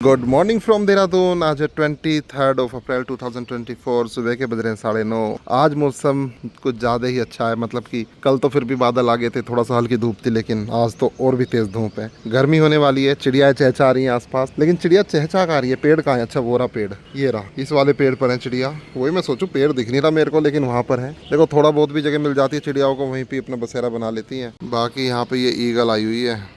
Good morning from Dehradun. आज है 23 अप्रैल 2024। सुबह के बज रहे हैं 9:30। आज मौसम कुछ ज़्यादा ही अच्छा है, मतलब कि कल तो फिर भी बादल आ गए थे, थोड़ा सा हल्की धूप थी, लेकिन आज तो और भी तेज़ धूप है। गर्मी होने वाली है, चिड़िया चहचहा रही हैं आसपास, लेकिन चिड़िया चहचहा कहाँ रही है? पेड़ कहाँ है? अच्छा वो रहा पेड़, ये रहा, इस वाले पेड़ पर है चिड़िया। वही मैं सोचूं, पेड़ दिख नहीं रहा मेरे को, लेकिन वहाँ पर है। देखो थोड़ा बहुत भी जगह मिल जाती है चिड़ियाओं को, वहीं पर अपना बसेरा बना लेती है। बाकी यहाँ पे ये ईगल आई हुई है,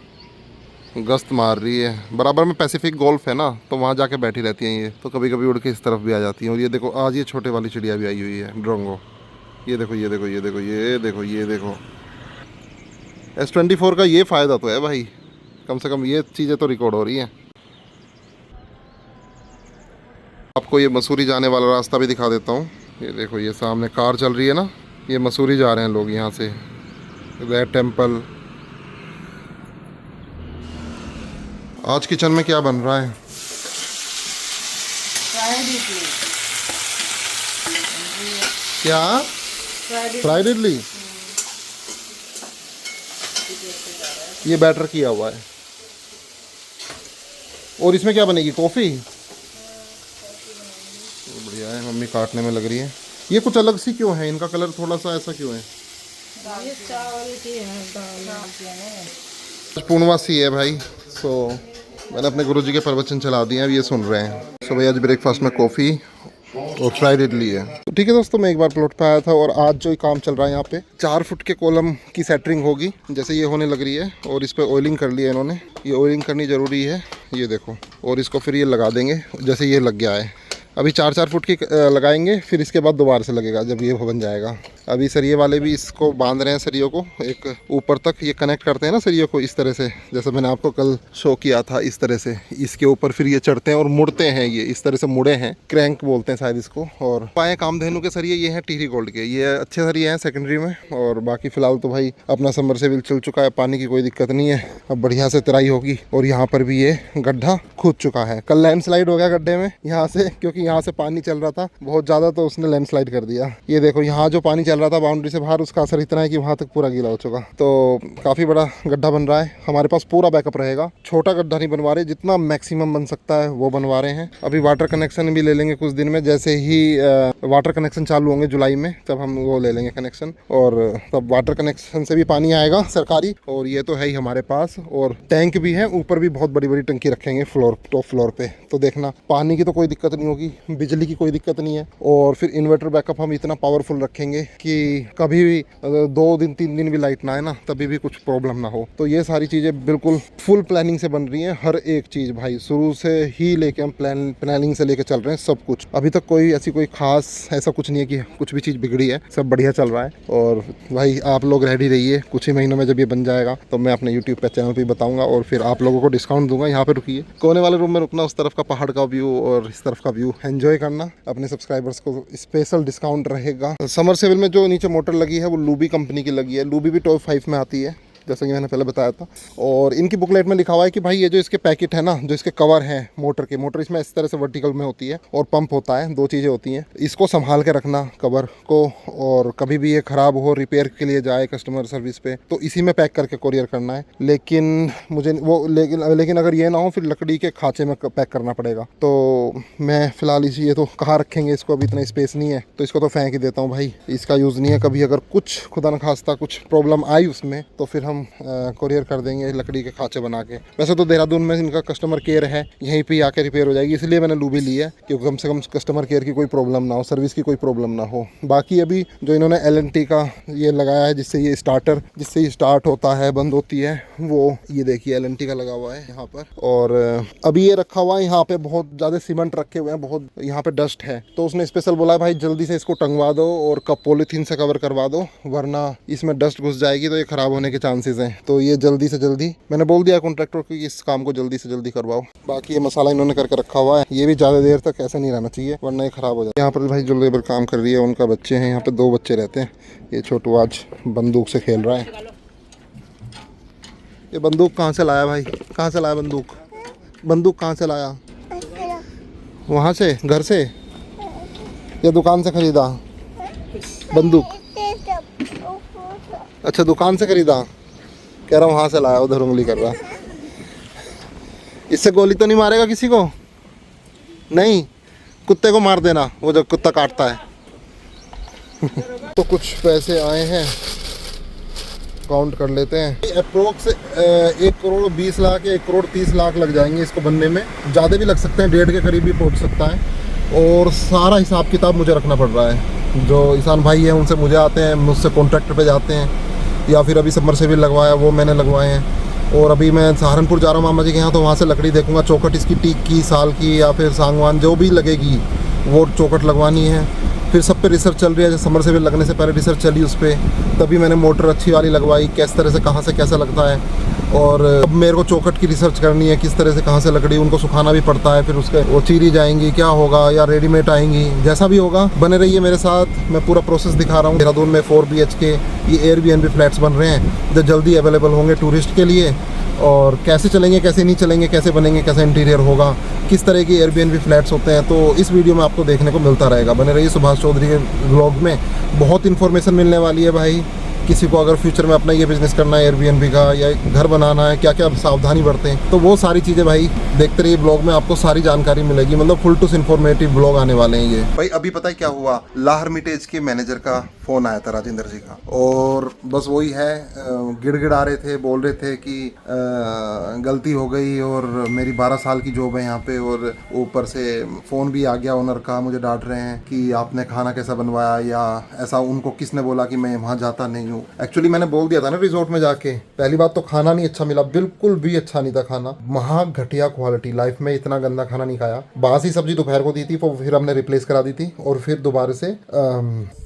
गश्त मार रही है। बराबर में पैसिफिक गोल्फ है ना, तो वहाँ जाके बैठी रहती हैं ये, तो कभी कभी उड़ के इस तरफ भी आ जाती हैं। और ये देखो आज ये छोटे वाली चिड़िया भी आई हुई है, ड्रोंगो। ये देखो ये देखो ये देखो ये देखो ये देखो। S24 का ये फ़ायदा तो है भाई, कम से कम ये चीज़ें तो रिकॉर्ड हो रही हैं। आपको ये मसूरी जाने वाला रास्ता भी दिखा देता हूँ। ये देखो, ये सामने कार चल रही है ना, ये मसूरी जा रहे हैं लोग यहाँ से, रेड टेम्पल। आज किचन में क्या बन रहा है? क्या? फ्राइड इडली। ये बैटर किया हुआ है। और इसमें क्या बनेगी? कॉफ़ी। बढ़िया है, मम्मी काटने में लग रही है। ये कुछ अलग सी क्यों है? इनका कलर थोड़ा सा ऐसा क्यों है? पूर्णवासी है भाई, तो मैंने अपने गुरुजी के प्रवचन चला दिए हैं, अब ये सुन रहे हैं। तो भाई आज ब्रेकफास्ट में कॉफ़ी और फ्राइड इडली है। तो ठीक है दोस्तों, मैं एक बार प्लॉट पे आया था और आज जो काम चल रहा है यहाँ पे 4 फुट के कॉलम की सेटरिंग होगी, जैसे ये होने लग रही है। और इस पर ऑयलिंग कर लिया इन्होंने, ये ऑयलिंग करनी ज़रूरी है, ये देखो। और इसको फिर ये लगा देंगे, जैसे ये लग गया है। अभी 4-4 फुट की लगाएंगे, फिर इसके बाद दोबारा से लगेगा जब ये बन जाएगा। अभी सरिये वाले भी इसको बांध रहे हैं, सरियों को एक ऊपर तक ये कनेक्ट करते हैं ना सरियों को, इस तरह से, जैसे मैंने आपको कल शो किया था, इस तरह से इसके ऊपर फिर ये चढ़ते हैं और मुड़ते हैं। ये इस तरह से मुड़े हैं, क्रैंक बोलते हैं शायद इसको। और पाए कामधेनु के सरिये ये हैं, टिहरी गोल्ड के, ये अच्छे सरिये हैं सेकेंडरी में। और बाकी फिलहाल तो भाई अपना सबमर्सिबल चल चुका है, पानी की कोई दिक्कत नहीं है, अब बढ़िया से तराई होगी। और यहाँ पर भी ये गड्ढा खुद चुका है, कल लैंडस्लाइड हो गया गड्ढे में यहाँ से, क्योंकि यहाँ से पानी चल रहा था बहुत ज़्यादा, तो उसने लैंडस्लाइड कर दिया। ये देखो यहाँ जो पानी चल रहा था बाउंड्री से बाहर, उसका असर इतना है कि वहाँ तक पूरा गीला हो चुका। तो काफ़ी बड़ा गड्ढा बन रहा है, हमारे पास पूरा बैकअप रहेगा। छोटा गड्ढा नहीं बनवा रहे, जितना मैक्सिमम बन सकता है वो बनवा रहे हैं। अभी वाटर कनेक्शन भी ले लेंगे कुछ दिन में, जैसे ही वाटर कनेक्शन चालू होंगे जुलाई में, तब हम वो ले लेंगे कनेक्शन। और तब वाटर कनेक्शन से भी पानी आएगा सरकारी, और ये तो है ही हमारे पास। और टैंक भी है, ऊपर भी बहुत बड़ी बड़ी टंकी रखेंगे फ्लोर, टॉप फ्लोर पे। तो देखना, पानी की तो कोई दिक्कत नहीं होगी, बिजली की कोई दिक्कत नहीं है। और फिर इन्वर्टर बैकअप हम इतना पावरफुल रखेंगे कि कभी भी 2 दिन 3 दिन भी लाइट ना आए ना, तभी भी कुछ प्रॉब्लम ना हो। तो ये सारी चीज़ें बिल्कुल फुल प्लानिंग से बन रही हैं, हर एक चीज़ भाई शुरू से ही लेके हम प्लानिंग से लेके चल रहे हैं सब कुछ। अभी तक कोई ऐसी कोई खास ऐसा कुछ नहीं है कि कुछ भी चीज़ बिगड़ी है, सब बढ़िया चल रहा है। और भाई आप लोग रेडी रहिए, कुछ ही महीनों में जब ये बन जाएगा तो मैं अपने यूट्यूब पे चैनल पर बताऊँगा, और फिर आप लोगों को डिस्काउंट दूंगा। यहाँ पे रुकिए, कोने वाले रूम में रुकना, उस तरफ का पहाड़ का व्यू और इस तरफ का व्यू एंजॉय करना। अपने सब्सक्राइबर्स को स्पेशल डिस्काउंट रहेगा। समरसेबल में जो नीचे मोटर लगी है वो लूबी कंपनी की लगी है, लूबी भी टॉप 5 में आती है, जैसा कि मैंने पहले बताया था। और इनकी बुकलेट में लिखा हुआ है कि भाई ये जो इसके पैकेट है ना, जो इसके कवर हैं मोटर के, मोटर इसमें इस तरह से वर्टिकल में होती है और पंप होता है, 2 चीज़ें होती हैं। इसको संभाल के रखना कवर को, और कभी भी ये ख़राब हो, रिपेयर के लिए जाए कस्टमर सर्विस पे, तो इसी में पैक करके कोरियर करना है। लेकिन मुझे वो लेकिन अगर ये ना हो, फिर लकड़ी के खाँचे में पैक करना पड़ेगा। तो मैं फ़िलहाल इसी, ये तो कहाँ रखेंगे इसको, अभी इतना स्पेस नहीं है, तो इसको तो फेंक ही देता हूँ भाई, इसका यूज़ नहीं है। कभी अगर कुछ खुदा न खास्ता कुछ प्रॉब्लम आई उसमें, तो फिर हम कोरियर कर देंगे लकड़ी के खाँचे बना के। वैसे तो देहरादून में इनका कस्टमर केयर है, यहीं पे आके रिपेयर हो जाएगी, इसलिए मैंने लूबी ली है, क्योंकि कम से कम कस्टमर केयर की कोई प्रॉब्लम ना हो, सर्विस की कोई प्रॉब्लम ना हो। बाकी अभी जो इन्होंने LNT का ये लगाया है, जिससे ये स्टार्टर, जिससे ये स्टार्ट होता है बंद होती है, वो ये देखिए LNT का लगा हुआ है यहाँ पर। और अभी ये रखा हुआ है यहाँ पे, बहुत ज़्यादा सीमेंट रखे हुए हैं, बहुत यहाँ पे डस्ट है, तो उसने स्पेशल बोला है भाई जल्दी से इसको टंगवा दो और पॉलीथीन से कवर करवा दो, वरना इसमें डस्ट घुस जाएगी तो ये ख़राब होने के चांसेस हैं। तो ये जल्दी से जल्दी मैंने बोल दिया कॉन्ट्रैक्टर को कि इस काम को जल्दी से जल्दी करवाओ। बाकी ये मसाला इन्होंने करके रखा हुआ है, ये भी ज़्यादा देर तक ऐसे नहीं रहना चाहिए, वरना ये ख़राब हो जाए। यहाँ पर भाई जो लेबर काम कर रही है उनका बच्चे हैं, यहाँ पे 2 बच्चे रहते हैं। ये छोटू आज बंदूक से खेल रहा है। ये बंदूक कहाँ से लाया भाई? कहाँ से लाया बंदूक? बंदूक कहाँ से लाया? वहाँ से, घर से या दुकान से खरीदा बंदूक? अच्छा दुकान से खरीदा, कह रहा हूँ वहाँ से लाया, उधर उंगली कर रहा। इससे गोली तो नहीं मारेगा किसी को? नहीं, कुत्ते को मार देना, वो जब कुत्ता काटता है। तो कुछ पैसे आए हैं, काउंट कर लेते हैं। अप्रोक्स 1,20,00,000 या 1,30,00,000 लग जाएंगे इसको बनने में, ज़्यादा भी लग सकते हैं, 1.5 के करीब भी पहुंच सकता है। और सारा हिसाब किताब मुझे रखना पड़ रहा है। जो ईशान भाई हैं उनसे मुझे आते हैं, मुझसे कॉन्ट्रैक्टर पे जाते हैं, या फिर अभी सबमर्सिबल लगवाया वो मैंने लगवाए हैं। और अभी मैं सहारनपुर जा रहा हूँ मामा जी के यहाँ, तो वहाँ से लकड़ी देखूँगा, चौखट इसकी टीक की, साल की या फिर सागवान जो भी लगेगी वो चौखट लगवानी है। फिर सब पे रिसर्च चल रही है, जैसे समरसेबल लगने से पहले रिसर्च चली उस पर, तभी मैंने मोटर अच्छी वाली लगवाई, किस तरह से कहाँ से कैसा लगता है। और अब मेरे को चौखट की रिसर्च करनी है, किस तरह से कहाँ से लकड़ी, उनको सुखाना भी पड़ता है, फिर उसके वो चीरी जाएंगी, क्या होगा, या रेडीमेड आएंगी, जैसा भी होगा बने रहिए मेरे साथ। मैं पूरा प्रोसेस दिखा रहा हूँ। देहरादून में 4 BHK ये एयरबीएनबी फ्लैट्स बन रहे हैं जो जल्दी अवेलेबल होंगे टूरिस्ट के लिए। और कैसे चलेंगे, कैसे नहीं चलेंगे, कैसे बनेंगे, कैसा इंटीरियर होगा, किस तरह की एयरबीएनबी फ्लैट्स होते हैं, तो इस वीडियो में आपको देखने को मिलता रहेगा। बने रहिए सुभाष चौधरी के व्लॉग में, बहुत इन्फॉर्मेशन मिलने वाली है भाई। किसी को अगर फ्यूचर में अपना ये बिज़नेस करना है एयरबीएनबी का, या घर बनाना है, क्या क्या सावधानी बरतें, तो वो सारी चीज़ें भाई देखते रहिए ब्लॉग में, आपको सारी जानकारी मिलेगी। मतलब फुल टू इन्फॉर्मेटिव ब्लॉग आने वाले हैं ये भाई। अभी पता है क्या हुआ, ला हर्मिटेज के मैनेजर का फ़ोन आया था राजेंद्र जी का, और बस वही है, गिड़गिड़ा रहे थे, बोल रहे थे कि गलती हो गई और मेरी 12 साल की जॉब है यहाँ पे, और ऊपर से फ़ोन भी आ गया ओनर का, मुझे डांट रहे हैं कि आपने खाना कैसा बनवाया, या ऐसा उनको किसने बोला कि मैं वहाँ जाता नहीं हूँ। एक्चुअली मैंने बोल दिया था ना रिजॉर्ट में जाके, पहली बात तो खाना नहीं अच्छा मिला, बिल्कुल भी अच्छा नहीं था खाना, महा घटिया क्वालिटी। लाइफ में इतना गंदा खाना नहीं खाया। बासी सब्जी दोपहर को दी थी, वो फिर हमने रिप्लेस करा दी थी, और फिर दोबारा से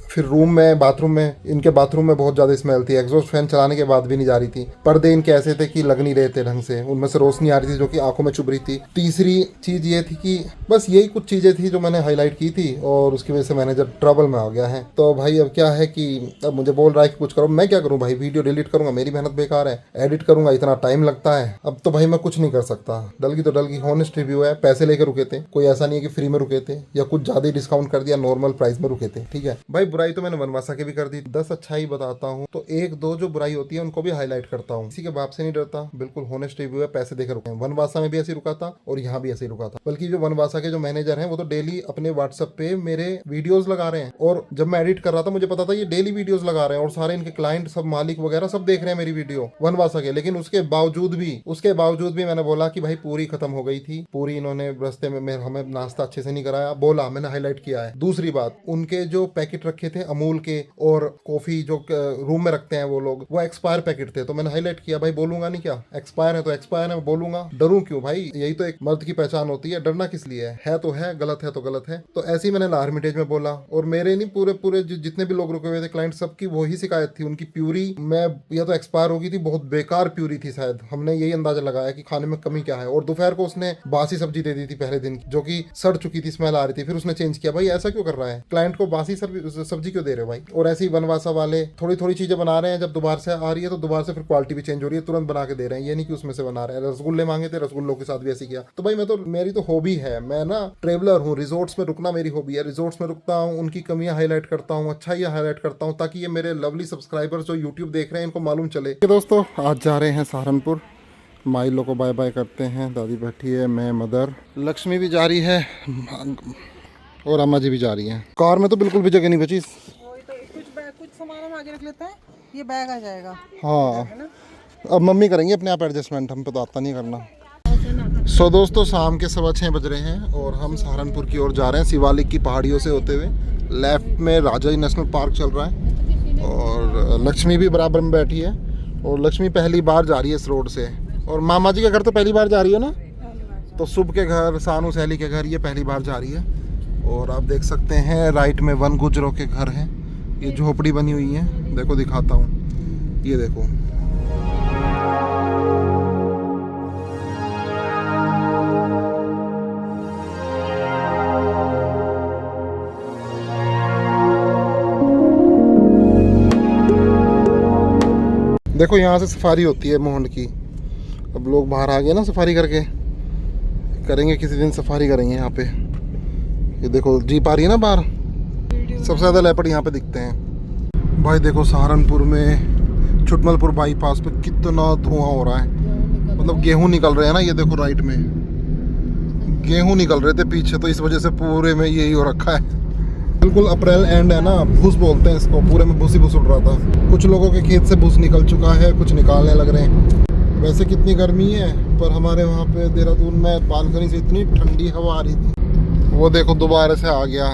फिर रूम में, बाथरूम में, इनके बाथरूम में बहुत ज़्यादा स्मेल थी, एग्जॉस्ट फैन चलाने के बाद भी नहीं जा रही थी, पर्दे इनके ऐसे थे कि लग नहीं रहे थे ढंग से, उनमें से रोशनी आ रही थी जो कि आंखों में चुभ रही थी। तीसरी चीज़ ये थी कि बस यही कुछ चीज़ें थी जो मैंने हाईलाइट की थी, और उसकी वजह से मैनेजर ट्रबल में आ गया है। तो भाई अब क्या है कि अब मुझे बोल रहा है कि कुछ करो, मैं क्या करूँ भाई, वीडियो डिलीट करूँगा, मेरी मेहनत बेकार है, एडिट करूँगा इतना टाइम लगता है, अब तो भाई मैं कुछ नहीं कर सकता। डल की तो डल की, हॉनेस्ट रिव्यू है, पैसे लेकर रुके थे, कोई ऐसा नहीं है कि फ्री में रुके थे या कुछ ज़्यादा ही डिस्काउंट कर दिया, नॉर्मल प्राइस में रुके थे, ठीक है भाई। बुराई तो मैंने वनवासा के भी कर दी, 10 अच्छाई बताता हूँ, तो 1-2 जो बुराई होती है उनको भी हाईलाइट करता हूँ। किसी के बाप से नहीं डरता, बिल्कुल हॉनेस्ट रिव्यू है, पैसे देकर रुके हैं। वनवासा में भी ऐसे रुका था और यहाँ भी ऐसे ही रुका था, बल्कि जो वनवासा के जो मैनेजर हैं वो तो डेली अपने व्हाट्सएप पे मेरे वीडियोस लगा रहे हैं, और जब मैं एडिट कर रहा था मुझे पता था ये डेली वीडियोस लगा रहे हैं, और सारे इनके क्लाइंट सब मालिक वगैरह सब देख रहे हैं मेरी वीडियो वनवासा के। लेकिन उसके बावजूद भी मैंने बोला कि भाई पूरी खत्म हो गई थी, पूरी इन्होंने रास्ते में हमें नाश्ता अच्छे से नहीं कराया, बोला, मैंने हाईलाइट किया है। दूसरी बात, उनके जो पैकेट रखे थे अमूल के और कॉफी जो रूम में रखते हैं वो लोग, वो एक्सपायर पैकेट थे, तो मैंने हाईलाइट किया, भाई बोलूंगा नहीं क्या, एक्सपायर है तो एक्सपायर है, बोलूंगा, डरूं क्यों भाई, यही तो एक मर्द की पहचान होती है, डरना किस लिए है तो है, गलत है तो गलत है। तो ऐसे ही मैंने ला हर्मिटेज में बोला, और मेरे नहीं पूरे जितने भी लोग रुके हुए थे क्लाइंट, सबकी वही शिकायत थी, उनकी प्यूरी में या तो एक्सपायर हो गई थी, बहुत बेकार प्यूरी थी शायद, हमने यही अंदाजा लगाया कि खाने में कमी क्या है। और दोपहर को उसने बासी सब्जी दे दी थी पहले दिन, जो कि सड़ चुकी थी, स्मेल आ रही थी, फिर उसने चेंज किया। भाई ऐसा क्यों कर रहा है, क्लाइंट को बासी सब्जी क्यों दे रहे हो भाई। और ऐसे ही वनवासा वाले थोड़ी चीजें बना रहे हैं, जब दोबारा से आ रही है तो दोबारा से फिर क्वालिटी भी चेंज हो रही है, तुरंत बना के दे रहे हैं, ये नहीं कि उसमें से बना रहे हैं। रसगुल्ले मांगे थे, रसगुल्लों के साथ भी ऐसे किया। तो भाई मेरी तो हॉबी है, मैं ना ट्रेवलर हूँ, रिजॉर्ट्स में रुकना मेरी हॉबी है, रिजॉर्ट्स में रुकता हूँ, उनकी कमियां हाईलाइट करता हूँ, अच्छाइयां हाईलाइट करता हूँ, ताकि ये मेरे लवली सब्सक्राइबर्स जो यूट्यूब देख रहे हैं इनको मालूम चले। दोस्तों आज जा रहे हैं सहारनपुर, माइलो को बाय बाय करते हैं, दादी बैठी है, मैं मदर, लक्ष्मी भी जा रही है, और अम्मा जी भी जा रही हैं। कार में तो बिल्कुल भी जगह नहीं बची, कुछ सामान हम आगे रख लेते हैं, ये बैग आ जाएगा। हाँ अब मम्मी करेंगे अपने आप एडजस्टमेंट, हम पे तो आता नहीं करना। सो दोस्तों शाम के 6:15 बज रहे हैं और हम सहारनपुर की ओर जा रहे हैं, शिवालिक की पहाड़ियों से होते हुए। लेफ्ट में राजाजी नेशनल पार्क चल रहा है, और लक्ष्मी भी बराबर में बैठी है, और लक्ष्मी पहली बार जा रही है इस रोड से, और मामा जी के घर तो पहली बार जा रही है ना, तो शुभ के घर, सानू सहेली के घर, ये पहली बार जा रही है। और आप देख सकते हैं राइट में वन गुजरों के घर हैं, ये झोपड़ी बनी हुई है, देखो दिखाता हूँ, ये देखो। देखो यहाँ से सफारी होती है मोहंड की, अब लोग बाहर आ गए ना सफारी करके, करेंगे किसी दिन सफारी करेंगे यहाँ पे। ये देखो जीप आ रही है ना बाहर, सबसे ज़्यादा लेपर्ड यहाँ पे दिखते हैं। भाई देखो सहारनपुर में छुटमलपुर बाईपास पे कितना धुआं हो रहा है, मतलब गेहूं निकल रहे हैं ना, ये देखो राइट में गेहूं निकल रहे थे पीछे, तो इस वजह से पूरे में यही हो रखा है। बिल्कुल अप्रैल एंड है ना, भूस बोलते हैं इसको, पूरे में भूस ही भूस उड़ रहा था। कुछ लोगों के खेत से भूस निकल चुका है, कुछ निकालने लग रहे हैं। वैसे कितनी गर्मी है, पर हमारे वहाँ पे देहरादून में बालकनी से इतनी ठंडी हवा आ रही थी। वो देखो दोबारा से आ गया,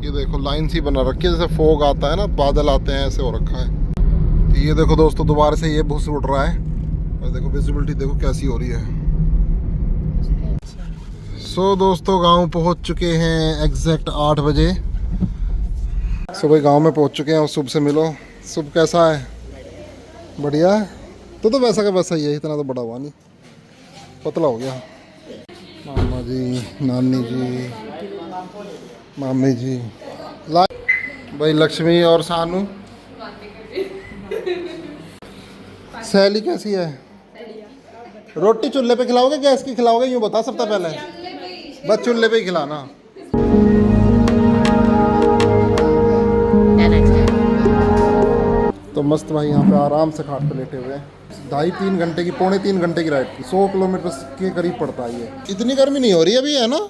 ये देखो लाइन सी बना रखी है, जैसे फोग आता है ना, बादल आते हैं, ऐसे हो रखा है। ये देखो दोस्तों दोबारा से ये भूस उड़ रहा है, और देखो विजिबिलिटी देखो कैसी हो रही है। सो दोस्तों गांव पहुंच चुके हैं एग्जैक्ट 8 बजे। सुबह गांव में पहुंच चुके हैं, और शुभ से मिलो। शुभ कैसा है? बढ़िया है। तो वैसा का वैसा ही है, इतना तो बड़ा हुआ नहीं, पतला हो गया। मामा जी, नानी जी, मामी जी, भाई लक्ष्मी और सानू। सहेली कैसी है? रोटी चूल्हे पे खिलाओगे गैस की खिलाओगे, यूँ बता सबसे पहले। बस चूल्हे पे ही खिलाना। तो मस्त भाई यहाँ पे आराम से खाट पे लेटे हुए हैं। 2.5-3 घंटे की, पौने 3 घंटे की राइड थी। 100 किलोमीटर के करीब पड़ता है ये। इतनी गर्मी नहीं हो रही अभी, है ना?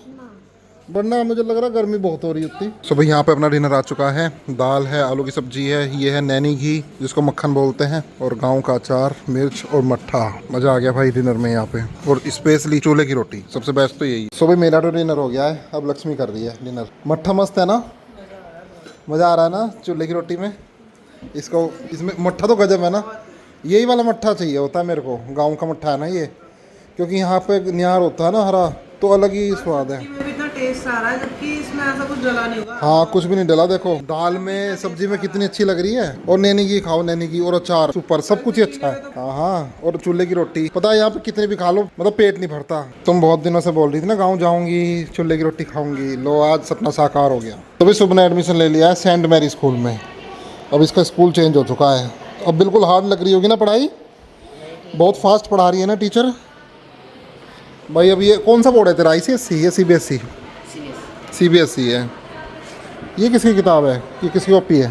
वरना मुझे लग रहा गर्मी बहुत हो रही होती। सो भाई यहाँ पे अपना डिनर आ चुका है। दाल है, आलू की सब्जी है, ये है नैनी घी जिसको मक्खन बोलते हैं, और गांव का अचार, मिर्च और मट्ठा। मजा आ गया भाई डिनर में यहाँ पे, और स्पेशली चूल्हे की रोटी सबसे बेस्ट तो यही। सो भाई मेरा तो डिनर हो गया है, अब लक्ष्मी कर रही है डिनर। मट्ठा मस्त है ना, मज़ा आ रहा है ना चूल्हे की रोटी में। इसको इसमें मट्ठा तो गजब है ना, यही वाला मट्ठा चाहिए होता है मेरे को, गाँव का मट्ठा है ना ये, क्योंकि यहाँ पे निहार होता है ना हरा, तो अलग ही स्वाद है। टेस्ट आ रहा है, जबकि इसमें ऐसा कुछ डला नहीं होगा। हाँ कुछ भी नहीं डला। देखो दाल में सब्जी में कितनी अच्छी लग रही है, और नैनी घी खाओ, नैनी घी और अचार सुपर, सब कुछ ही अच्छा है। हाँ हाँ, और चूल्हे की रोटी, पता है यहाँ पे कितने भी खा लो मतलब पेट नहीं भरता। तुम बहुत दिनों से बोल रही थी ना गाँव जाऊंगी, चूल्हे की रोटी खाऊंगी, लो आज सपना साकार हो गया। तो भी सुबह ने एडमिशन ले लिया है सेंट मैरी स्कूल में। अब इसका स्कूल चेंज हो चुका है। अब बिल्कुल हार्ड लग रही होगी ना पढ़ाई, बहुत फास्ट पढ़ा रही है ना टीचर। भाई अब ये कौन सा बोर्ड है तेरा, ICSE या CBSE? CBSE है। ये किसकी किताब है, ये किसकी कॉपी है?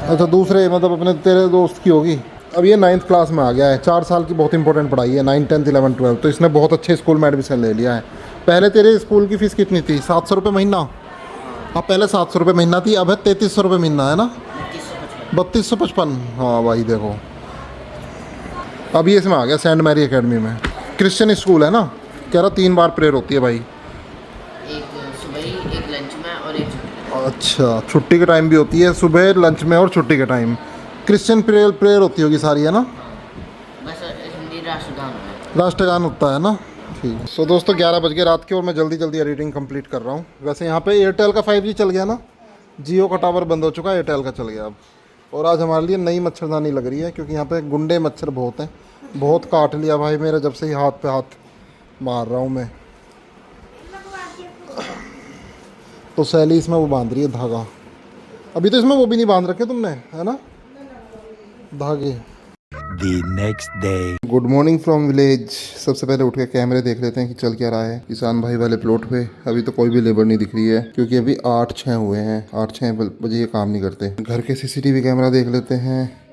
अच्छा दूसरे, मतलब अपने तेरे दोस्त की होगी। अब ये 9th क्लास में आ गया है। 4 साल की बहुत इंपॉर्टेंट पढ़ाई है, 9, 10, 11, 12। तो इसने बहुत अच्छे स्कूल में एडमिशन ले लिया है। पहले तेरे स्कूल की फ़ीस कितनी थी? 700 रुपये महीना। हाँ पहले 700 रुपये महीना थी, अब है 3300 रुपये महीना, है ना? 3255। हाँ भाई देखो, अब ये इसमें आ गया सेंट मैरी एकेडमी में। क्रिश्चियन स्कूल है ना, कह रहा 3 बार प्रेयर होती है भाई, एक सुबह ही, एक लंच में और एक छुट्टी। अच्छा छुट्टी के टाइम भी होती है, सुबह लंच में और छुट्टी के टाइम। क्रिश्चियन प्रेयर होती होगी सारी, है ना? बस हिंदी राष्ट्रगान है, राष्ट्रगान होता है ना। ठीक। सो दोस्तों 11 बज गए रात के, और मैं जल्दी जल्दी एडिटिंग कंप्लीट कर रहा हूँ। वैसे यहाँ पे एयरटेल का 5G चल गया ना, जियो का टावर बंद हो चुका है, एयरटेल का चल गया अब। और आज हमारे लिए नई मच्छरदानी लग रही है, क्योंकि यहाँ पे गुंडे मच्छर बहुत हैं, बहुत काट लिया भाई मेरा, जब से ही हाथ पे हाथ मार रहा हूँ मैं। तो सैली इसमें वो बांध रही है धागा। अभी तो इसमें वो भी नहीं बांध रखे तुमने, है ना, धागे। The next day. Good morning from village. सबसे पहले उठ के कैमरे देख लेते हैं कि चल क्या रहा है। किसान भाई वाले प्लॉट पे अभी तो कोई भी लेबर नहीं दिख रही है, क्योंकि अभी 8-6 हुए हैं। 8-6 बजे ये काम नहीं करते। घर के CCTV कैमरा देख लेते हैं।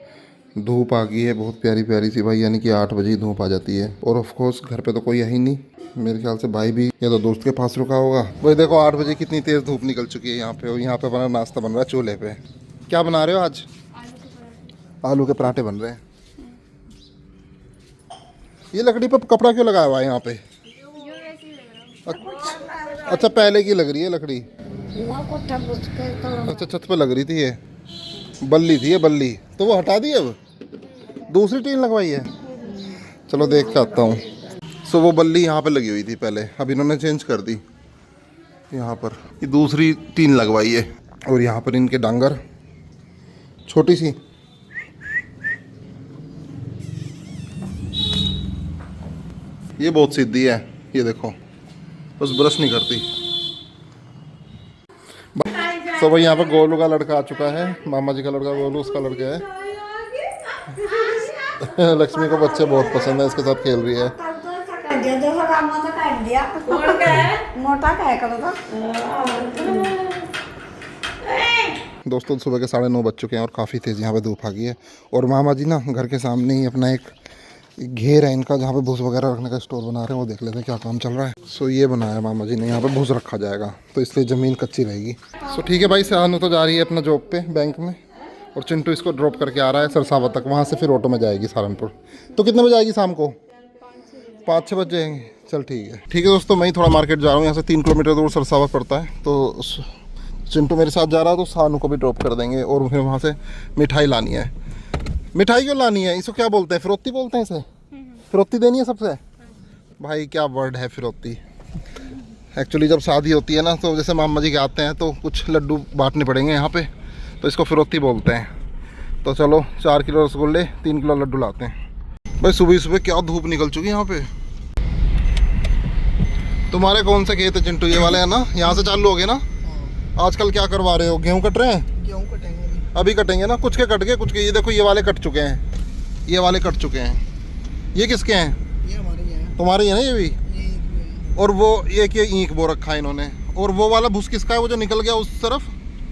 धूप आ गई है बहुत प्यारी प्यारी सी भाई, यानी कि 8 बजे ही धूप आ जाती है। और ऑफ कोर्स घर पे तो कोई है ही नहीं, मेरे ख्याल से भाई भी या तो दोस्त के पास रुका होगा। वही देखो 8 बजे कितनी तेज़ धूप निकल चुकी है यहाँ पे, और यहाँ पे अपना नाश्ता बन रहा है चूल्हे पे। क्या बना रहे हो आज? आलू के पराठे बन रहे हैं। ये लकड़ी पर कपड़ा क्यों लगाया हुआ है यहाँ पे? अच्छा पहले की लग रही है लकड़ी। अच्छा छत पे लग रही थी, ये बल्ली थी, ये बल्ली तो वो हटा दी, अब दूसरी टीन लगवाई है। चलो देख के आता हूँ। सो वो बल्ली यहाँ पे लगी हुई थी पहले, अब इन्होंने चेंज कर दी, यहाँ पर ये दूसरी टीन लगवाई है। और यहाँ पर इनके डांगर छोटी सी, ये बहुत सीधी है, ये देखो बस ब्रश नहीं करती। तो भाई यहाँ पर गोलू का लड़का आ चुका है, मामा जी का लड़का गोलू, उसका लड़का है। लक्ष्मी को बच्चे बहुत पसंद है, इसके साथ खेल रही है। दोस्तों सुबह के 9:30 बज चुके हैं, और काफ़ी तेज़ यहाँ पे धूप आ गई है। और मामा जी ना घर के सामने ही अपना एक घेर है इनका जहाँ पे भूस वगैरह रखने का स्टोर बना रहे हैं, वो देख लेते हैं क्या काम चल रहा है। सो ये बनाया मामा जी ने, यहाँ पे भूस रखा जाएगा तो इसलिए ज़मीन कच्ची रहेगी। सो ठीक है भाई, सहानू तो जा रही है अपना जॉब पे बैंक में, और चिंटू इसको ड्रॉप करके आ रहा है सरसावा तक, वहाँ से फिर ऑटो में जाएगी सहारनपुर। तो कितने बजे आएगी शाम को? 5-6 बजे जाएंगे। चल ठीक है दोस्तों, मैं ही थोड़ा मार्केट जा रहा हूँ, यहाँ से 3 किलोमीटर दूर सरसावा पड़ता है। तो चिंटू मेरे साथ जा रहा है तो सहानू को भी ड्रॉप कर देंगे, और फिर वहाँ से मिठाई लानी है। मिठाई क्यों लानी है? इसको क्या बोलते हैं? फिरौती बोलते हैं इसे? फिरौती देनी है सबसे? भाई क्या वर्ड है फिरौती। एक्चुअली जब शादी होती है ना, तो जैसे मामा जी के आते हैं तो कुछ लड्डू बांटने पड़ेंगे यहाँ पे, तो इसको फिरौती बोलते हैं। तो चलो 4 किलो रसगुल्ले, 3 किलो लड्डू लाते हैं। भाई सुबह सुबह क्या धूप निकल चुकी है यहाँ पे। तुम्हारे कौन से खेत है चिंटू? ये वाले है ना? यहाँ से चालू हो गए ना? आजकल क्या करवा रहे हो? गेहूँ कट रहे हैं? गेहूँ कटेंगे अभी कटेंगे ना, कुछ के कट गए, कुछ के ये देखो, ये वाले कट चुके हैं, ये वाले कट चुके हैं। ये किसके हैं? ये हमारे हैं। तुम्हारे ही है ना ये भी? ये और वो एक ये ईंख बो रखा है इन्होंने। और वो वाला भूस किसका है, वो जो निकल गया उस तरफ?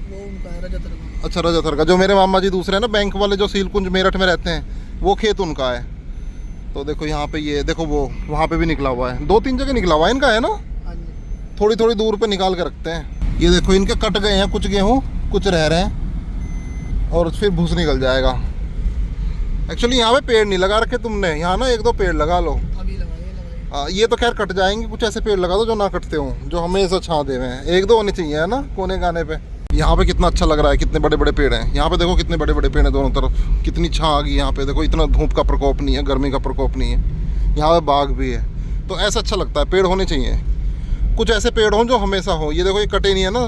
वो उनका है रजत रंग। अच्छा रजथर का। जो मेरे मामा जी दूसरे हैं ना बैंक वाले, जो सीलकुंज मेरठ में रहते हैं, वो खेत उनका है। तो देखो यहाँ पे, ये देखो वो वहाँ पे भी निकला हुआ है, 2-3 जगह निकला हुआ है इनका, है ना? हाँ जी। थोड़ी थोड़ी दूर पे निकाल के रखते हैं। ये देखो इनके कट गए हैं कुछ गेहूँ, कुछ रह रहे हैं, और फिर भूस निकल जाएगा। एक्चुअली यहाँ पे पेड़ नहीं लगा रखे तुमने, यहाँ ना 1-2 पेड़ लगा लो। अभी लगाए। ये तो खैर कट जाएंगे, कुछ ऐसे पेड़ लगा दो जो ना कटते हो, जो हमेशा छां दे हुए हैं। 1-2 होने चाहिए, है ना, कोने गाने पे। यहाँ पे कितना अच्छा लग रहा है, कितने बड़े बड़े पेड़ हैं यहाँ पे। देखो कितने बड़े बड़े पेड़ हैं दोनों तरफ, कितनी छां आ गई यहाँ पे। देखो इतना धूप का प्रकोप नहीं है, गर्मी का प्रकोप नहीं है। यहाँ पे बाग भी है, तो ऐसा अच्छा लगता है। पेड़ होने चाहिए, कुछ ऐसे पेड़ हों जो हमेशा हो। ये देखो ये कटे नहीं है ना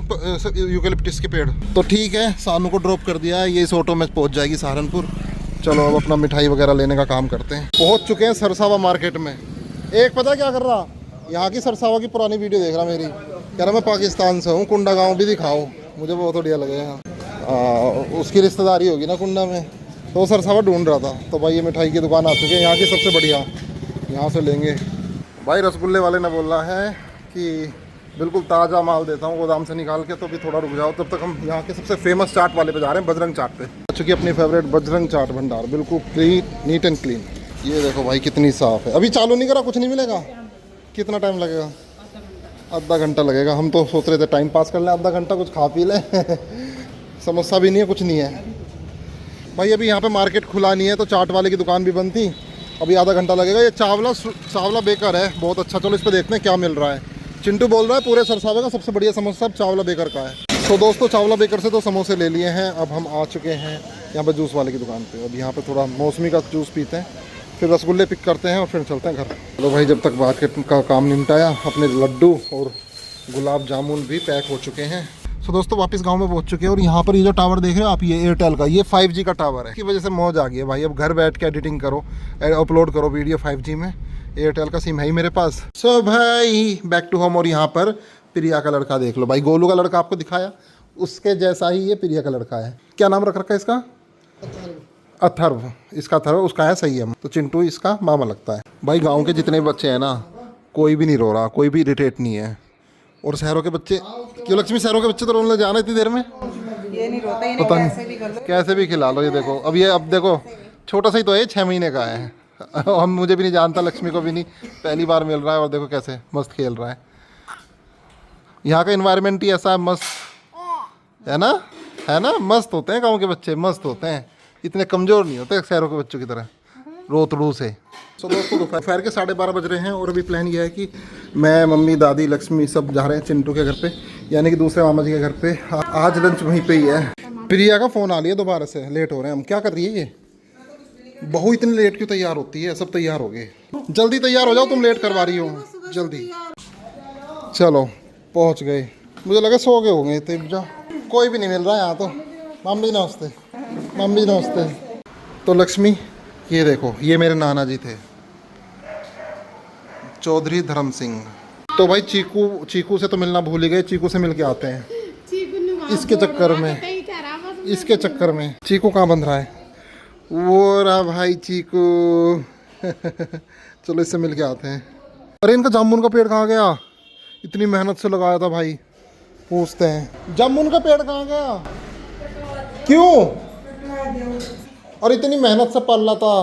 यूकेलिप्टस के पेड़। तो ठीक है, सानू को ड्रॉप कर दिया है, ये इस ऑटो में पहुँच जाएगी सहारनपुर। चलो अब अपना मिठाई वगैरह लेने का काम करते हैं। पहुँच चुके हैं सरसावा मार्केट में। एक पता क्या कर रहा, यहाँ की सरसावा की पुरानी वीडियो देख रहा मेरी, कह रहा मैं पाकिस्तान से हूँ, कुंडा गाँव भी दिखाओ। मुझे बहुत बढ़िया लगेगा। उसकी रिश्तेदारी होगी ना कुंडा में, तो वो सरसावा ढूंढ रहा था। तो भाई ये मिठाई की दुकान आ चुकी है, यहाँ की सबसे बढ़िया, यहाँ से लेंगे। भाई रसगुल्ले वाले ने बोला है कि बिल्कुल ताज़ा माल देता हूँ गोदाम से निकाल के, तो भी थोड़ा रुक जाओ। तब तक हम यहाँ के सबसे फेमस चाट वाले पे जा रहे हैं, बजरंग चाट पे। आ चुकी अपनी फेवरेट बजरंग चाट भंडार, बिल्कुल क्लीन, नीट एंड क्लीन। ये देखो भाई कितनी साफ़ है। अभी चालू नहीं करा, कुछ नहीं मिलेगा। कितना टाइम लगेगा? आधा घंटा लगेगा। हम तो सोच रहे थे टाइम पास कर लें, आधा घंटा कुछ खा पी लें। समोसा भी नहीं है, कुछ नहीं है भाई। अभी यहाँ पे मार्केट खुला नहीं है, तो चाट वाले की दुकान भी बंद थी। अभी आधा घंटा लगेगा। ये चावला बेकर है, बहुत अच्छा। चलो इस पर देखते हैं क्या मिल रहा है। चिंटू बोल रहा है पूरे सरसावे का सबसे बढ़िया समोसा चावला बेकर का है। तो दोस्तों चावला बेकर से तो समोसे ले लिए हैं। अब हम आ चुके हैं यहाँ पे जूस वाले की दुकान पे। अब यहाँ पे थोड़ा मौसमी का जूस पीते हैं, फिर रसगुल्ले पिक करते हैं और फिर चलते हैं घर। चलो भाई, जब तक मार्केट का काम निपटाया, अपने लड्डू और गुलाब जामुन भी पैक हो चुके हैं। सो दोस्तों वापस गांव में पहुंच चुके हैं। और यहाँ पर ये जो टावर देख रहे हो आप, ये एयरटेल का, ये 5G का टावर है। इसकी वजह से मौज आ गई है भाई। अब घर बैठ के एडिटिंग करो, अपलोड करो वीडियो 5G में। एयरटेल का सिम है ही मेरे पास। सो भाई बैक टू होम। और यहाँ पर प्रिया का लड़का देख लो भाई, गोलू का लड़का आपको दिखाया, उसके जैसा ही ये प्रिया का लड़का है। क्या नाम रख रखा है इसका? अथर्व। इसका अथर्व, उसका है संयम। तो चिंटू इसका मामा लगता है। भाई गांव के जितने बच्चे हैं ना, कोई भी नहीं रो रहा, कोई भी इरिटेट नहीं है। और शहरों के बच्चे क्यों लक्ष्मी, शहरों के बच्चे तो रोने जाना इतनी देर में, ये नहीं रोता, इन्हें पता कैसे भी कर लो, कैसे भी खिला लो। ये देखो अब, ये अब देखो छोटा सा ही तो है, 6 महीने का है। हम मुझे भी नहीं जानता, लक्ष्मी को भी नहीं, पहली बार मिल रहा है। और देखो कैसे मस्त खेल रहा है। यहाँ का इन्वायरमेंट ही ऐसा है, मस्त है ना, है ना। मस्त होते हैं गाँव के बच्चे, मस्त होते हैं, इतने कमज़ोर नहीं होते शहरों के बच्चों की तरह रोतड़ू से। तो दोस्तों दोपहर के 12:30 बज रहे हैं। और अभी प्लान ये है कि मैं, मम्मी, दादी, लक्ष्मी सब जा रहे हैं चिंटू के घर पे, यानी कि दूसरे मामा जी के घर पे। आज लंच वहीं पे ही है। प्रिया का फ़ोन आ लिया दोबारा से, लेट हो रहे हैं हम। क्या कर रही है ये बहू, इतनी लेट क्यों तैयार होती है? सब तैयार हो गए, जल्दी तैयार हो जाओ, तुम लेट करवा रही हो जल्दी। चलो पहुँच गए। मुझे लगा सो गए होंगे इतने। कोई भी नहीं मिल रहा है यहाँ तो। मम्मी नमस्ते, मम्मी नमस्ते। तो लक्ष्मी ये देखो, ये मेरे नाना जी थे, चौधरी धर्म सिंह। तो भाई चीकू से तो मिलना भूल ही गए, चीकू से मिल के आते हैं। इसके चक्कर में चीकू कहाँ बंध रहा है? वो रहा भाई चीकू। चलो इससे मिल के आते हैं। अरे इनका जामुन का पेड़ कहाँ गया? इतनी मेहनत से लगाया था भाई। पूछते हैं जामुन का पेड़ कहाँ गया? क्यों? और इतनी मेहनत से पाला था,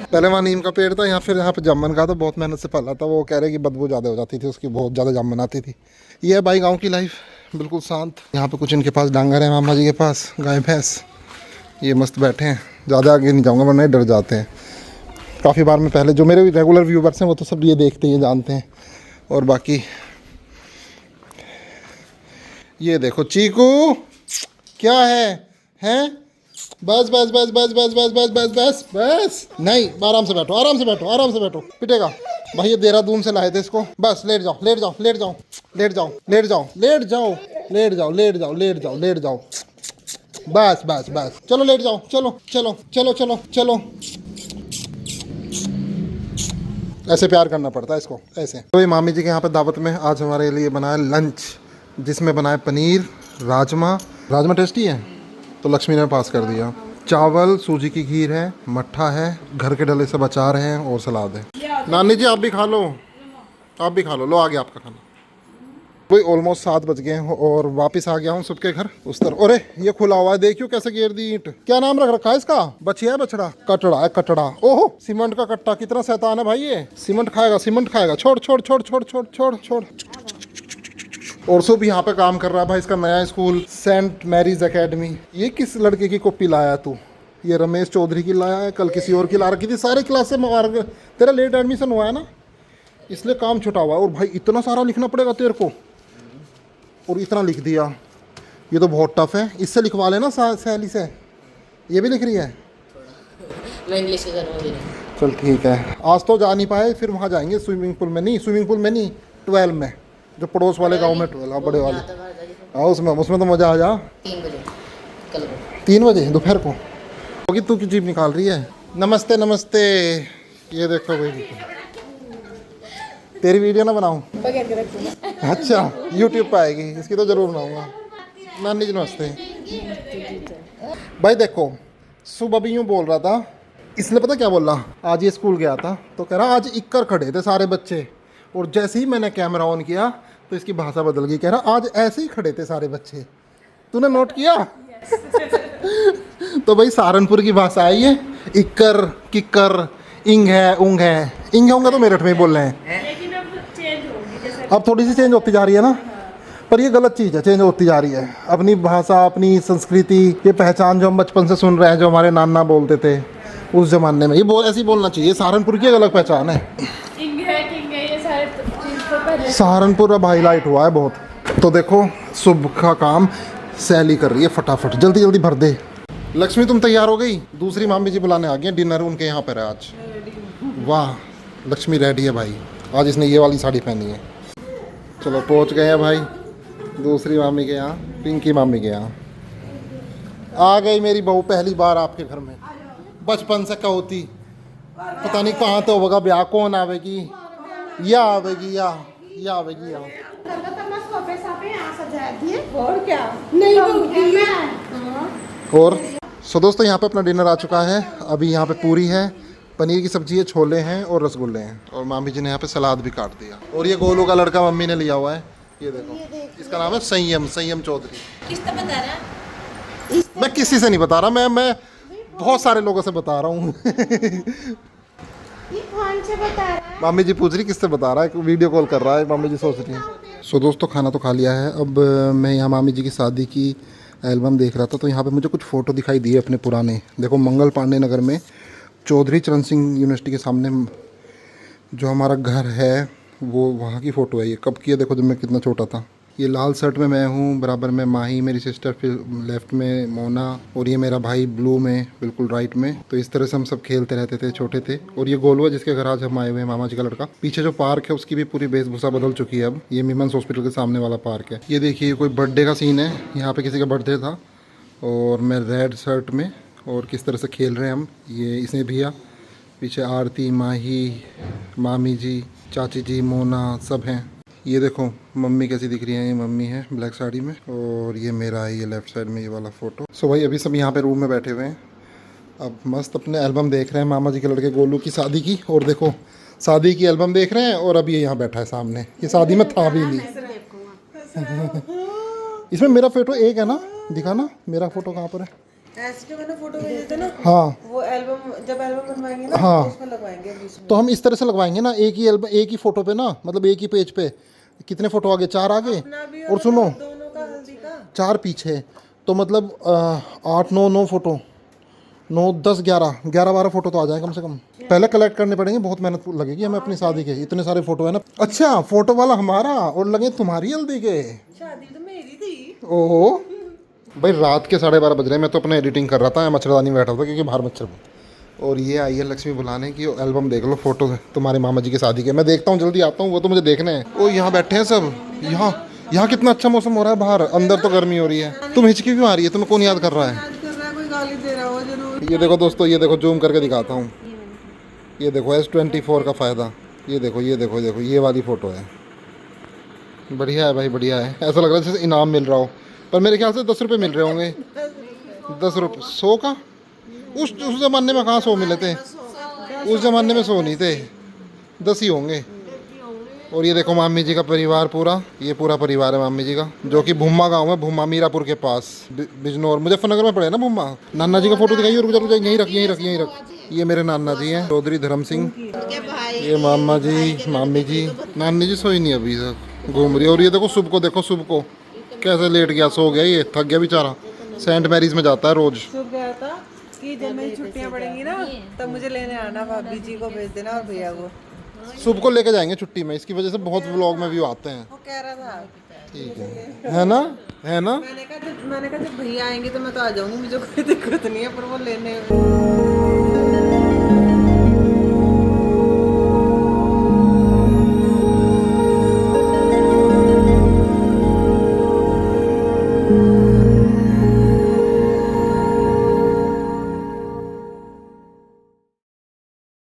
पहले वहाँ नीम का पेड़ था, यहाँ फिर यहाँ पे जामुन का था, बहुत मेहनत से फला था। वो कह रहे कि बदबू ज़्यादा हो जाती थी उसकी, बहुत ज़्यादा जामुन आती थी। ये है भाई गांव की लाइफ, बिल्कुल शांत। यहाँ पे कुछ इनके पास डांगर है, मामा जी के पास गाय भैंस, ये मस्त बैठे हैं। ज़्यादा आगे नहीं जाऊँगा वरना डर जाते हैं। काफ़ी बार मैं पहले, जो मेरे रेगुलर व्यूवर्स हैं वो तो सब ये देखते ही जानते हैं। और बाकी ये देखो चीकू क्या है, हैं? बस बस बस बस बस बस बस बस बस बस, नहीं आराम से बैठो, आराम से बैठो, आराम से बैठो, पिटेगा भाई। ये देहरादून से लाए थे इसको। बस लेट जाओ, लेट जाओ, लेट जाओ, लेट जाओ, लेट जाओ, लेट जाओ, लेट जाओ, लेट जाओ, लेट जाओ, लेट जाओ, बस बस बस, चलो लेट जाओ, चलो चलो चलो चलो चलो। ऐसे प्यार करना पड़ता है इसको, ऐसे। तो ये मामी जी के यहाँ पे दावत में आज हमारे लिए बनाया लंच, जिसमें बनाया पनीर, राजमा। राजमा टेस्टी है तो लक्ष्मी ने पास कर दिया। चावल, सूजी की खीर है, मट्ठा है, घर के डले सब अचार हैं और सलाद है। नानी जी आप भी खा लो, आप भी खा लो, लो आ गया आपका खाना। वही ऑलमोस्ट 7 बज गए हैं और वापस आ गया हूँ सबके घर उस तरफ। अरे ये खुला हुआ है, देखियो कैसे गिर दी ईंट। क्या नाम रख रखा है इसका? बछिया है, बछड़ा? कटड़ा है, कटड़ा। ओहो सीमेंट का कट्टा, कितना शैतान है भाई ये। सीमेंट खाएगा, सीमेंट खाएगा। छोड़ छोड़ छोड़ छोड़ छोड़ छोड़ छोड़। और सो भी यहाँ पे काम कर रहा है भाई, इसका नया स्कूल सेंट मैरीज एकेडमी। ये किस लड़के की कॉपी लाया तू? ये रमेश चौधरी की लाया है, कल किसी और की ला रखी थी। सारे क्लास से मार, तेरा लेट एडमिशन हुआ है ना, इसलिए काम छुटा हुआ है। और भाई इतना सारा लिखना पड़ेगा तेरे को, और इतना लिख दिया, ये तो बहुत टफ है। इससे लिखवा लेना सहेली से। ये भी लिख रही है, मैं इंग्लिश के घर में। चल ठीक है। आज तो जा नहीं पाए, फिर वहाँ जाएंगे स्विमिंग पूल में। नहीं स्विमिंग पूल में नहीं, 12 में, जो पड़ोस वाले गांव में 12, बड़े वाले। हाँ उसमें तो मज़ा आ जा। 3 बजे कल को, 3 बजे दोपहर को होगी। तू की जीप निकाल रही है। नमस्ते नमस्ते। ये देखो भाई, तेरी वीडियो ना बनाऊं? अच्छा यूट्यूब पे आएगी, इसकी तो ज़रूर बनाऊंगा। नानी जी नमस्ते। भाई देखो सुबह भी यूँ बोल रहा था, इसने पता क्या बोला? आज ये स्कूल गया था तो कह रहा आज इक्कर खड़े थे सारे बच्चे, और जैसे ही मैंने कैमरा ऑन किया तो इसकी भाषा बदल गई। कह रहा आज ऐसे ही खड़े थे सारे बच्चे। तूने नोट किया? तो भाई सहारनपुर की भाषा है ये। इक्कर, किक्कर, इंग है, उंग है। इंग है, उंग है तो मेरठ में ही बोल रहे हैं। अब थोड़ी सी चेंज होती जा रही है ना, पर ये गलत चीज़ है, चेंज होती जा रही है। अपनी भाषा, अपनी संस्कृति, ये पहचान जो हम बचपन से सुन रहे हैं, जो हमारे नाना बोलते थे उस जमाने में, ये ऐसे ही बोलना चाहिए। सहारनपुर की एक अलग पहचान है। सहारनपुर अब हाईलाइट हुआ है बहुत। तो देखो सुबह का काम सैली कर रही है, फटाफट जल्दी जल्दी भर दे। लक्ष्मी तुम तैयार हो गई? दूसरी मामी जी बुलाने आ गई, डिनर उनके यहाँ पर है आज। वाह लक्ष्मी रेडी है भाई, आज इसने ये वाली साड़ी पहनी है। चलो पहुँच गए हैं भाई दूसरी मामी के यहाँ, पिंकी मामी के यहाँ। आ गई मेरी बहू पहली बार आपके घर में। बचपन से कहती पता नहीं कहाँ तो होगा ब्याह, कौन आवेगी, या आवेगी या आवेगी या। और क्या और सो दोस्तों यहाँ पे अपना डिनर आ चुका है। अभी यहाँ पे पूरी है, पनीर की सब्जी है, छोले हैं और रसगुल्ले हैं। और मामी जी ने यहाँ पे सलाद भी काट दिया। और ये गोलू का लड़का मम्मी ने लिया हुआ है, ये देखो, इसका नाम है संयम, संयम चौधरी। किसने बता रहा? मैं किसी से नहीं बता रहा, मैं बहुत सारे लोगों से बता रहा हूँ। मामी जी पूछ रही किससे बता रहा है, वीडियो कॉल कर रहा है, मामी जी सोच रही है। सो दोस्तों खाना तो खा लिया है। अब मैं यहाँ मामी जी की शादी की एल्बम देख रहा था, तो यहाँ पे मुझे कुछ फ़ोटो दिखाई दिए अपने पुराने। देखो मंगल पांडे नगर में चौधरी चरण सिंह यूनिवर्सिटी के सामने जो हमारा घर है, वो वहाँ की फ़ोटो है। ये कब की है देखो, जब मैं कितना छोटा था। ये लाल शर्ट में मैं हूँ, बराबर में माही मेरी सिस्टर, फिर लेफ्ट में मोना, और ये मेरा भाई ब्लू में बिल्कुल राइट में। तो इस तरह से हम सब खेलते रहते थे, छोटे थे। और ये गोलुआ जिसके घर आज हम आए हुए हैं, मामा जी का लड़का। पीछे जो पार्क है उसकी भी पूरी वेशभूषा बदल चुकी है अब। ये मिमंस हॉस्पिटल के सामने वाला पार्क है। ये देखिए कोई बर्थडे का सीन है, यहाँ पर किसी का बर्थडे था और मैं रेड शर्ट में, और किस तरह से खेल रहे हैं हम। ये इसने भैया, पीछे आरती, माही, मामी जी, चाची जी, मोना सब हैं। ये देखो मम्मी कैसी दिख रही है, ये मम्मी है ब्लैक साड़ी में, और ये मेरा है ये लेफ़्ट साइड में ये वाला फ़ोटो। सो भाई अभी सब यहाँ पे रूम में बैठे हुए हैं, अब मस्त अपने एल्बम देख रहे हैं मामा जी के लड़के गोलू की शादी की। और देखो शादी की एल्बम देख रहे हैं, और अभी ये यहाँ बैठा है सामने। ये शादी में था भी नहीं। इसमें मेरा फ़ोटो एक है ना, दिखा ना मेरा फ़ोटो कहाँ पर है। ऐसे जो मैंने फोटो भेजे थे ना, हाँ वो एल्बम जब एल्बम बनवाएंगे ना, हाँ। तो उसमें लगवाएंगे बीच में। तो हम इस तरह से लगवाएंगे ना, एक ही एल्बम, एक ही फोटो पे ना, मतलब एक ही पेज पे कितने फोटो आगे, 4 आगे अपना भी और सुनो दोनों का हल्दी का। 4 पीछे, तो मतलब 8 9 फोटो, 9 10 11 12 फोटो तो आ जाए कम से कम। पहले कलेक्ट करने पड़ेंगे, बहुत मेहनत लगेगी हमें अपनी शादी के, इतने सारे फोटो है ना। अच्छा, फोटो वाला हमारा और लगे तुम्हारी हल्दी के। शादी तो मेरी थी। ओहो भाई, रात के 12:30 बज रहे हैं, मैं तो अपना एडिटिंग कर रहा था, मच्छरदानी में बैठा था क्योंकि बाहर मच्छर। और ये आई है लक्ष्मी बुलाने की, एल्बम देख लो, फोटो तुम्हारे मामा जी की शादी के। मैं देखता हूँ, जल्दी आता हूँ, वो तो मुझे देखने हैं। ओ यहाँ बैठे हैं सब, यहाँ कितना अच्छा मौसम हो रहा है बाहर, अंदर तो गर्मी हो रही है। तुम हिचकी क्यों आ रही है, तुम्हें कौन याद कर रहा है? याद कर रहा है, कोई गाली दे रहा हो जरूर। ये देखो दोस्तों, ये देखो, जूम करके दिखाता हूँ, ये देखो S24 का फ़ायदा, ये देखो ये देखो देखो, ये वाली फ़ोटो है। बढ़िया है भाई, बढ़िया है, ऐसा लग रहा है जैसे इनाम मिल रहा हो, पर मेरे ख्याल से 10 रुपये मिल रहे होंगे। 10 रुपये, 100 का? उस ज़माने में कहाँ 100 मिले थे, उस ज़माने में 100 नहीं थे, 10 ही होंगे। और ये देखो मामी जी का परिवार पूरा, ये पूरा परिवार है मामी जी का, जो कि भूमा गांव है, भूमा मीरापुर के पास, बिजनौर, मुजफ्फरनगर में पड़े ना भूमा। नाना जी का फोटो दिखाइए, रुक जा, यहीं रख यहीं रख यहीं रख। ये मेरे नाना जी हैं, चौधरी धर्म सिंह। ये मामा जी, मामी जी, नानी जी सोई नहीं अभी तक, घूम रही है। और ये देखो शुभ को, देखो शुभ को कैसे लेट गया, सो गया, ये थक गया बेचारा, सेंट मैरीज में जाता है रोज। शुभ गया था कि जब मेरी छुट्टियां पड़ेंगी ना, तब मुझे लेने आना, भाभी जी को भेज देना और भैया को। शुभ को लेके जाएंगे छुट्टी में, इसकी वजह से बहुत व्लॉग में व्यू आते हैं। वो कह रहा था। ठीक है ना, है ना। मैंने कहा जब भैया आएंगे तो मैं तो आ जाऊंगी, मुझे कोई दिक्कत नहीं है, पर वो लेने